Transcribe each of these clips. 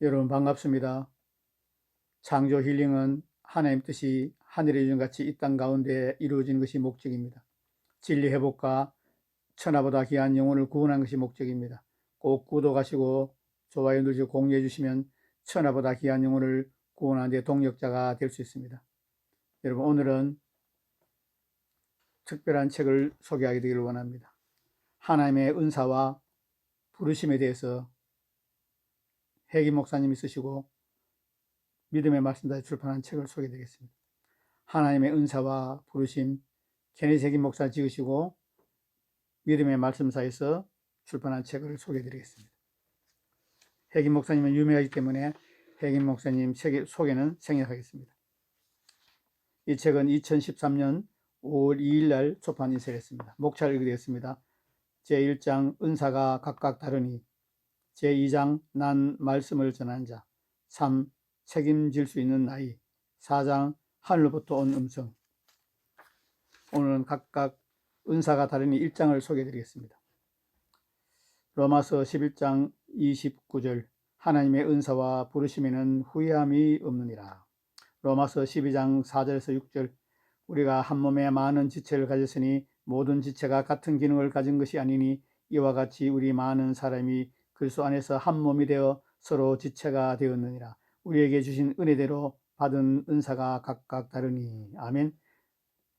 여러분 반갑습니다. 창조 힐링은 하나님 뜻이 하늘의 유전같이 이 땅 가운데 이루어지는 것이 목적입니다. 진리 회복과 천하보다 귀한 영혼을 구원하는 것이 목적입니다. 꼭 구독하시고 좋아요 누르시고 공유해 주시면 천하보다 귀한 영혼을 구원하는 데 동력자가 될 수 있습니다. 여러분 오늘은 특별한 책을 소개하게 되기를 원합니다. 하나님의 은사와 부르심에 대해서 해김 목사님이 쓰시고 믿음의 말씀다에 출판한 책을 소개드리겠습니다. 하나님의 은사와 부르심, 케네디 해김 목사 지으시고 믿음의 말씀사에서 출판한 책을 소개드리겠습니다. 해김 목사님은 유명하기 때문에 해김 목사님 책 소개는 생략하겠습니다. 이 책은 2013년 5월 2일 날 초판 인쇄했습니다. 목차를 읽어드리겠습니다. 제1장 은사가 각각 다르니, 제2장 난 말씀을 전한 자, 3. 책임질 수 있는 나이, 4장 하늘로부터 온 음성. 오늘은 각각 은사가 다르니 1장을 소개해 드리겠습니다. 로마서 11장 29절 하나님의 은사와 부르심에는 후회함이 없느니라. 로마서 12장 4절에서 6절 우리가 한 몸에 많은 지체를 가졌으니 모든 지체가 같은 기능을 가진 것이 아니니 이와 같이 우리 많은 사람이 그리스도 안에서 한 몸이 되어 서로 지체가 되었느니라. 우리에게 주신 은혜대로 받은 은사가 각각 다르니. 아멘.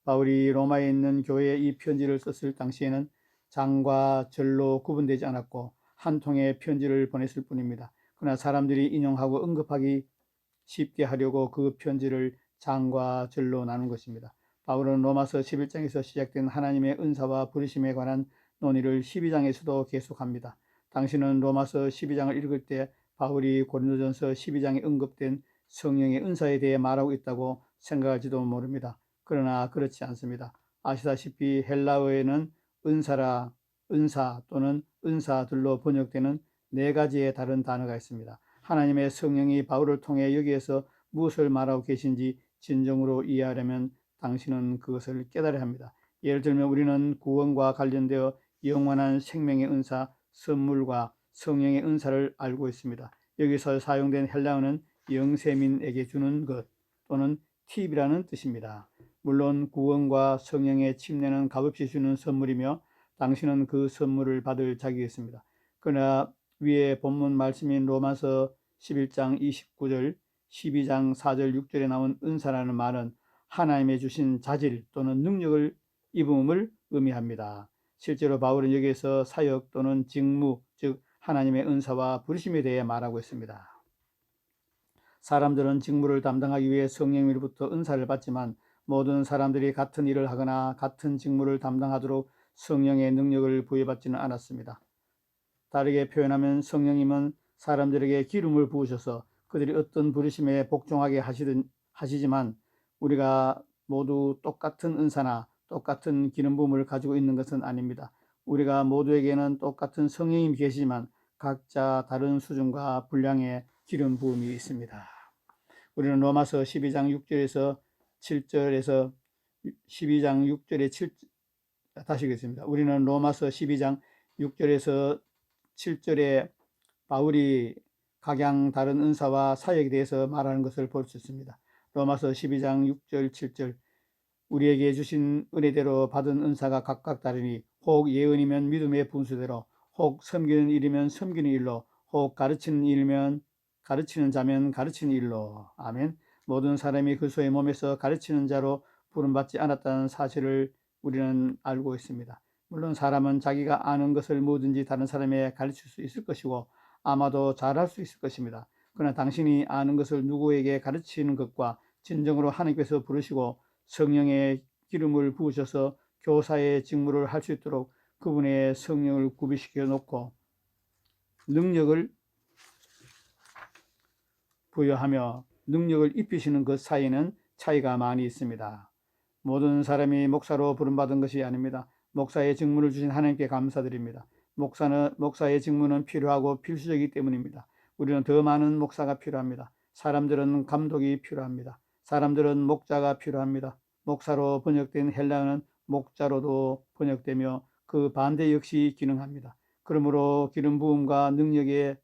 바울이 로마에 있는 교회에 이 편지를 썼을 당시에는 장과 절로 구분되지 않았고 한 통의 편지를 보냈을 뿐입니다. 그러나 사람들이 인용하고 언급하기 쉽게 하려고 그 편지를 장과 절로 나눈 것입니다. 바울은 로마서 11장에서 시작된 하나님의 은사와 부르심에 관한 논의를 12장에서도 계속합니다. 당신은 로마서 12장을 읽을 때 바울이 고린도전서 12장에 언급된 성령의 은사에 대해 말하고 있다고 생각할지도 모릅니다. 그러나 그렇지 않습니다. 아시다시피 헬라어에는 은사 또는 은사들로 번역되는 네 가지의 다른 단어가 있습니다. 하나님의 성령이 바울을 통해 여기에서 무엇을 말하고 계신지 진정으로 이해하려면 당신은 그것을 깨달아야 합니다. 예를 들면 우리는 구원과 관련되어 영원한 생명의 은사, 선물과 성령의 은사를 알고 있습니다. 여기서 사용된 헬라어는 영세민에게 주는 것 또는 팁이라는 뜻입니다. 물론 구원과 성령의 침례는 값없이 주는 선물이며 당신은 그 선물을 받을 자격이 있습니다. 그러나 위에 본문 말씀인 로마서 11장 29절, 12장 4절, 6절에 나온 은사라는 말은 하나님의 주신 자질 또는 능력을 입음을 의미합니다. 실제로 바울은 여기에서 사역 또는 직무, 즉 하나님의 은사와 부르심에 대해 말하고 있습니다. 사람들은 직무를 담당하기 위해 성령으로부터 은사를 받지만 모든 사람들이 같은 일을 하거나 같은 직무를 담당하도록 성령의 능력을 부여받지는 않았습니다. 다르게 표현하면 성령님은 사람들에게 기름을 부으셔서 그들이 어떤 부르심에 복종하게 하시지만 우리가 모두 똑같은 은사나 똑같은 기름 부음을 가지고 있는 것은 아닙니다. 우리가 모두에게는 똑같은 성령님이 계시지만 각자 다른 수준과 분량의 기름 부음이 있습니다. 우리는 로마서 12장 6절에서 7절에서 12장 6절에 7 다시 읽겠습니다. 우리는 로마서 12장 6절에서 7절에 바울이 각양 다른 은사와 사역에 대해서 말하는 것을 볼 수 있습니다. 로마서 12장 6절 7절 우리에게 주신 은혜대로 받은 은사가 각각 다르니 혹 예언이면 믿음의 분수대로 혹 섬기는 일이면 섬기는 일로 혹 가르치는 일이면 가르치는 자면 가르치는 일로. 아멘. 모든 사람이 그리스도의 몸에서 가르치는 자로 부름받지 않았다는 사실을 우리는 알고 있습니다. 물론 사람은 자기가 아는 것을 뭐든지 다른 사람에게 가르칠 수 있을 것이고 아마도 잘할 수 있을 것입니다. 그러나 당신이 아는 것을 누구에게 가르치는 것과 진정으로 하나님께서 부르시고 성령의 기름을 부으셔서 교사의 직무를 할 수 있도록 그분의 성령을 구비시켜 놓고 능력을 부여하며 능력을 입히시는 것 사이에는 차이가 많이 있습니다. 모든 사람이 목사로 부름받은 것이 아닙니다. 목사의 직무를 주신 하나님께 감사드립니다. 목사의 직무는 필요하고 필수적이기 때문입니다. 우리는 더 많은 목사가 필요합니다. 사람들은 감독이 필요합니다. 사람들은 목자가 필요합니다. 목사로 번역된 헬라어는 목자로도 번역되며 그 반대 역시 기능합니다. 그러므로 기름 부음과 능력의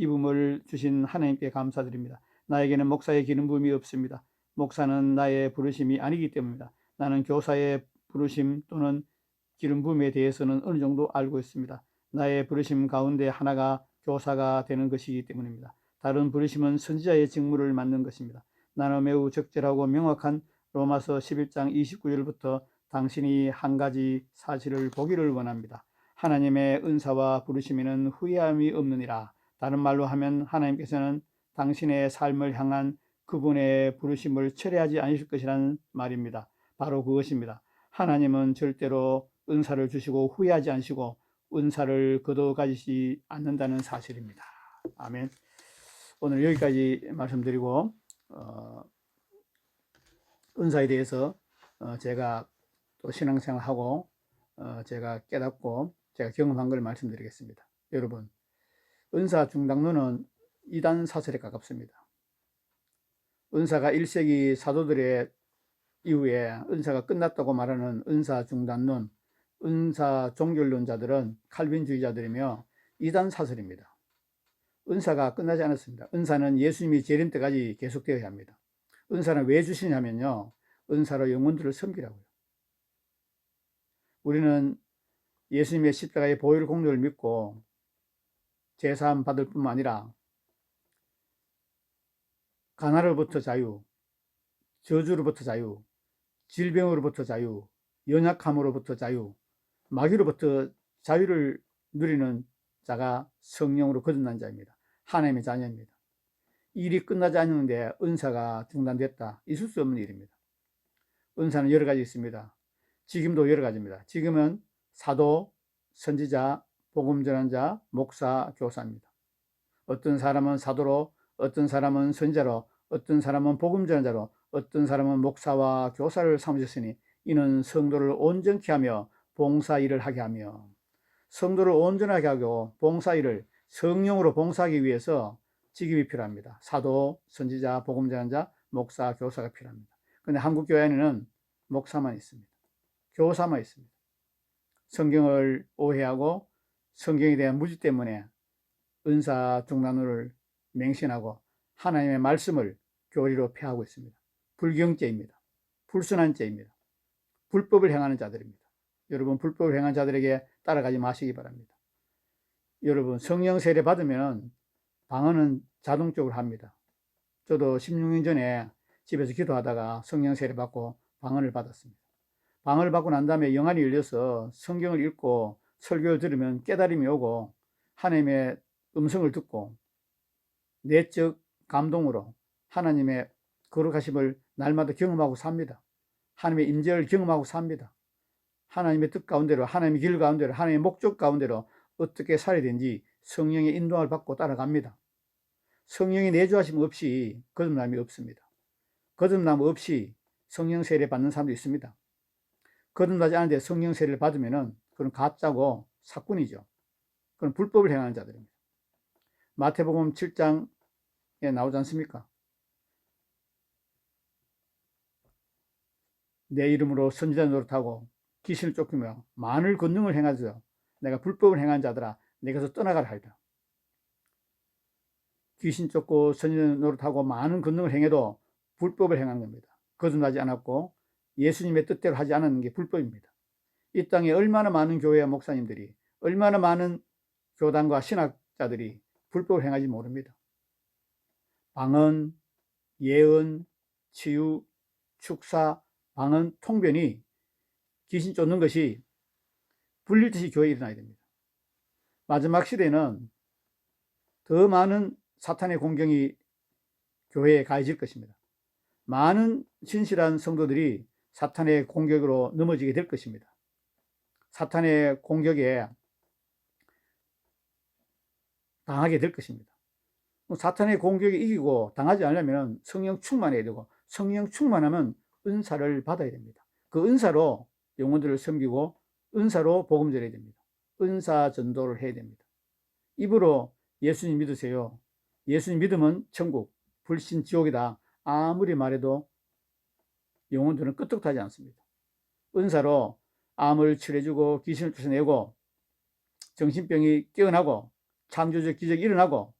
이 부음을 주신 하나님께 감사드립니다. 나에게는 목사의 기름 부음이 없습니다. 목사는 나의 부르심이 아니기 때문입니다. 나는 교사의 부르심 또는 기름 부음에 대해서는 어느 정도 알고 있습니다. 나의 부르심 가운데 하나가 교사가 되는 것이기 때문입니다. 다른 부르심은 선지자의 직무를 맡는 것입니다. 나는 매우 적절하고 명확한 로마서 11장 29절부터 당신이 한 가지 사실을 보기를 원합니다. 하나님의 은사와 부르심에는 후회함이 없느니라. 다른 말로 하면 하나님께서는 당신의 삶을 향한 그분의 부르심을 철회하지 않으실 것이라는 말입니다. 바로 그것입니다. 하나님은 절대로 은사를 주시고 후회하지 않으시고 은사를 거둬 가지지 않는다는 사실입니다. 아멘. 오늘 여기까지 말씀드리고 은사에 대해서 제가 또 신앙생활하고 제가 깨닫고 제가 경험한 걸 말씀드리겠습니다. 여러분, 은사 중당론은 이단 사설에 가깝습니다. 은사가 1세기 사도들의 이후에 은사가 끝났다고 말하는 은사 중단론, 은사 종결론자들은 칼빈주의자들이며 이단 사설입니다. 은사가 끝나지 않았습니다. 은사는 예수님이 재림 때까지 계속되어야 합니다. 은사는 왜 주시냐면요, 은사로 영혼들을 섬기라고요. 우리는 예수님의 십자가의 보혈 공로를 믿고 제사함 받을 뿐만 아니라 가난으로부터 자유, 저주로부터 자유, 질병으로부터 자유, 연약함으로부터 자유, 마귀로부터 자유를 누리는 자가 성령으로 거듭난 자입니다. 하나님의 자녀입니다. 일이 끝나지 않는데 은사가 중단됐다. 있을 수 없는 일입니다. 은사는 여러 가지 있습니다. 직임도 여러 가지입니다. 직임은 사도, 선지자, 복음 전환자, 목사, 교사입니다. 어떤 사람은 사도로, 어떤 사람은 선지자로, 어떤 사람은 복음 전환자로, 어떤 사람은 목사와 교사를 삼으셨으니 이는 성도를 온전케 하며 봉사일을 하게 하며, 성도를 온전하게 하고 봉사일을 성령으로 봉사하기 위해서 직임이 필요합니다. 사도, 선지자, 복음 전환자, 목사, 교사가 필요합니다. 그런데 한국 교회에는 목사만 있습니다. 교사만 있습니다. 성경을 오해하고 성경에 대한 무지 때문에 은사 중단론을 맹신하고 하나님의 말씀을 교리로 폐하고 있습니다. 불경죄입니다. 불순한죄입니다. 불법을 행하는 자들입니다. 여러분, 불법을 행하는 자들에게 따라가지 마시기 바랍니다. 여러분, 성령 세례 받으면 방언은 자동적으로 합니다. 저도 16년 전에 집에서 기도하다가 성령 세례 받고 방언을 받았습니다. 방언을 받고 난 다음에 영안이 열려서 성경을 읽고 설교를 들으면 깨달음이 오고 하나님의 음성을 듣고 내적 감동으로 하나님의 거룩하심을 날마다 경험하고 삽니다. 하나님의 임재를 경험하고 삽니다. 하나님의 뜻 가운데로, 하나님의 길 가운데로, 하나님의 목적 가운데로 어떻게 살아야 되는지 성령의 인도함을 받고 따라갑니다. 성령의 내주하심 없이 거듭남이 없습니다. 거듭남 없이 성령 세례 받는 사람도 있습니다. 거듭나지 않은데 성령 세례를 받으면 그건 가짜고 사꾼이죠. 그건 불법을 행하는 자들입니다. 마태복음 7장에 나오지 않습니까? 내 이름으로 선지자 노릇하고 귀신을 쫓기며 많은 권능을 행하죠. 내가 불법을 행한 자들아 내게서 떠나가라 하리라. 귀신 쫓고 선지자 노릇하고 많은 권능을 행해도 불법을 행하는 겁니다. 거듭나지 않았고 예수님의 뜻대로 하지 않은 게 불법입니다. 이 땅에 얼마나 많은 교회와 목사님들이, 얼마나 많은 교단과 신학자들이 불법을 행하지 모릅니다. 방언, 예언, 치유, 축사, 방언, 통변이 귀신 쫓는 것이 불릴듯이 교회에 일어나야 됩니다. 마지막 시대에는 더 많은 사탄의 공경이 교회에 가해질 것입니다. 많은 신실한 성도들이 사탄의 공격으로 넘어지게 될 것입니다. 사탄의 공격에 당하게 될 것입니다. 사탄의 공격에 이기고 당하지 않으려면 성령 충만해야 되고, 성령 충만하면 은사를 받아야 됩니다. 그 은사로 영혼들을 섬기고 은사로 복음 전해야 됩니다. 은사 전도를 해야 됩니다. 입으로 예수님 믿으세요. 예수님 믿으면 천국, 불신 지옥이다. 아무리 말해도 영혼들은 끄떡하지 않습니다. 은사로 암을 치료해주고 귀신을 쫓아내고 정신병이 깨어나고 창조적 기적이 일어나고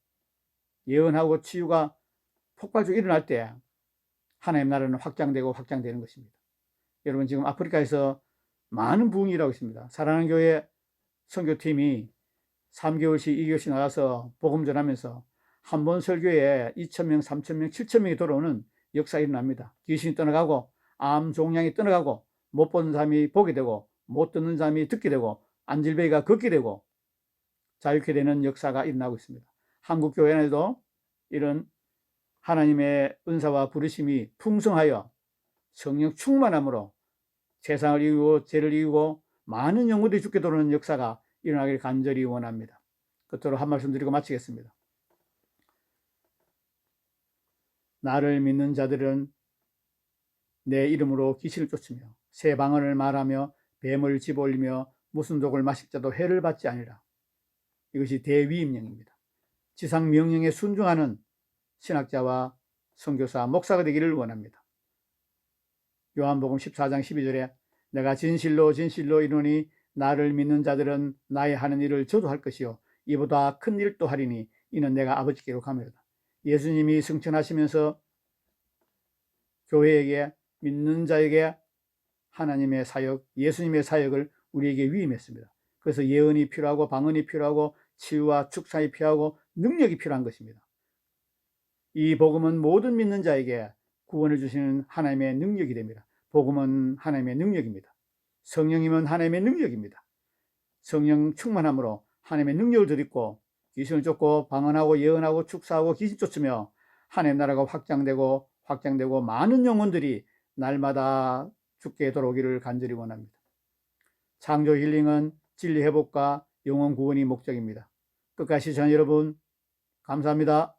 예언하고 치유가 폭발적으로 일어날 때 하나님 나라는 확장되고 확장되는 것입니다. 여러분, 지금 아프리카에서 많은 부흥이 일어나고 있습니다. 사랑하는 교회 선교팀이 3개월씩 2개월씩 나가서 복음 전하면서 한 번 설교에 2,000명, 3,000명, 7,000명이 돌아오는 역사가 일어납니다. 귀신이 떠나가고 암 종양이 떠나가고 못 보는 사람이 보게 되고 못 듣는 사람이 듣게 되고 안질배기가 걷게 되고 자유케 되는 역사가 일어나고 있습니다. 한국 교회에도 이런 하나님의 은사와 부르심이 풍성하여 성령 충만함으로 세상을 이기고 죄를 이기고 많은 영혼들이 죽게 도는 역사가 일어나길 간절히 원합니다. 끝으로 한 말씀 드리고 마치겠습니다. 나를 믿는 자들은 내 이름으로 귀신을 쫓으며 새 방언을 말하며 뱀을 집어올리며 무슨 독을 마실 자도 해를 받지 아니라. 이것이 대위임령입니다. 지상 명령에 순종하는 신학자와 선교사, 목사가 되기를 원합니다. 요한복음 14장 12절에 내가 진실로 진실로 이르노니 나를 믿는 자들은 나의 하는 일을 저도 할 것이요 이보다 큰 일도 하리니 이는 내가 아버지께로 가밀어다. 예수님이 승천하시면서 교회에게, 믿는 자에게 하나님의 사역, 예수님의 사역을 우리에게 위임했습니다. 그래서 예언이 필요하고 방언이 필요하고 치유와 축사이 필요하고 능력이 필요한 것입니다. 이 복음은 모든 믿는 자에게 구원을 주시는 하나님의 능력이 됩니다. 복음은 하나님의 능력입니다. 성령이면 하나님의 능력입니다. 성령 충만함으로 하나님의 능력을 드리고 귀신을 쫓고 방언하고 예언하고 축사하고 귀신 쫓으며 하나님 나라가 확장되고 확장되고 많은 영혼들이 날마다 주께 돌아오기를 간절히 원합니다. 창조 힐링은 진리 회복과 영혼 구원이 목적입니다. 끝까지 시청해 여러분 감사합니다.